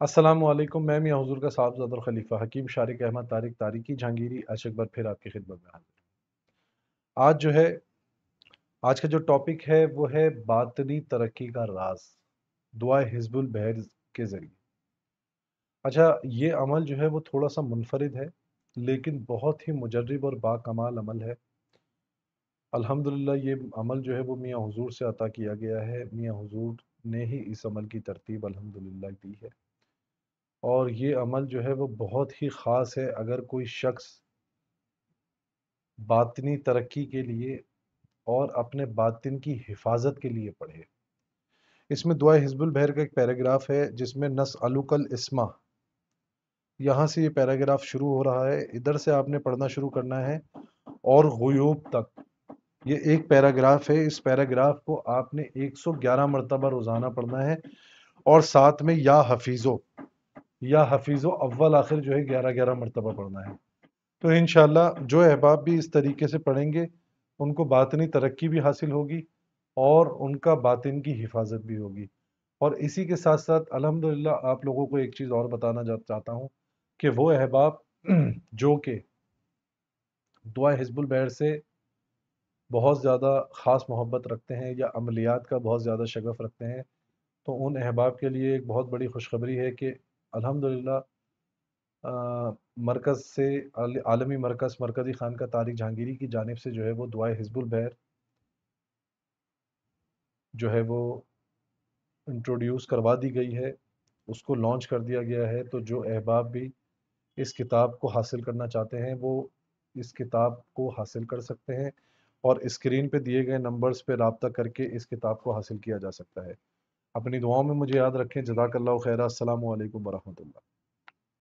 अस्सलामुअलैकुम। मैं मियां हुजूर का साहबजादा और खलीफा हकीम शारिक अहमद तारिक तारिकी जहांगीरी आज एक बार फिर आपकी खिदमत में हाजिर हूं। आज जो है आज का जो टॉपिक है वो है बातनी तरक्की का राज, दुआ हिज़्बुल बहर के जरिए। अच्छा, ये अमल जो है वो थोड़ा सा मुनफरिद है, लेकिन बहुत ही मुजर्रिब और बाकमाल अमल है। अल्हम्दुलिल्लाह ये अमल जो है वो मियां हुजूर से अता किया गया है। मियां हुजूर ने ही इस अमल की तरतीब अल्हम्दुलिल्लाह दी है, और ये अमल जो है वो बहुत ही ख़ास है। अगर कोई शख्स बातनी तरक्की के लिए और अपने बातिन की हिफाजत के लिए पढ़े। इसमें दुआ हिज़्बुल बहर का एक पैराग्राफ है जिसमें नस्अलुकल इस्मा, यहाँ से ये पैराग्राफ शुरू हो रहा है। इधर से आपने पढ़ना शुरू करना है और गुयूब तक। ये एक पैराग्राफ है। इस पैराग्राफ को आपने 111 मरतबा रोज़ाना पढ़ना है, और साथ में या हफीज़ो अव्वल आखिर जो है 11-11 मरतबा पढ़ना है। तो इंशाल्लाह जो अहबाब भी इस तरीके से पढ़ेंगे उनको बातनी तरक्की भी हासिल होगी और उनका बातिन की हिफाजत भी होगी। और इसी के साथ साथ अल्हम्दुलिल्लाह आप लोगों को एक चीज़ और बताना चाहता हूँ कि वो अहबाब जो कि दुआ हिज़्बुल बहर से बहुत ज़्यादा ख़ास मोहब्बत रखते हैं या अमलियात का बहुत ज़्यादा शगफ़ रखते हैं, तो उन अहबाब के लिए एक बहुत बड़ी खुशखबरी है कि अल्हम्दुलिल्लाह मरकज़ से आलमी मरकज़ी खानका तारिक जहांगीरी की जानिब से जो है वो दुआ हिज़्बुल बहर जो है वो इंट्रोड्यूस करवा दी गई है, उसको लॉन्च कर दिया गया है। तो जो अहबाब भी इस किताब को हासिल करना चाहते हैं वो इस किताब को हासिल कर सकते हैं, और स्क्रीन पे दिए गए नंबर्स पे रब्ता करके इस किताब को हासिल किया जा सकता है। अपनी दुआओं में मुझे याद रखें। जज़ाकल्लाहु खैरा। अस्सलामु अलैकुम वरहमतुल्लाह।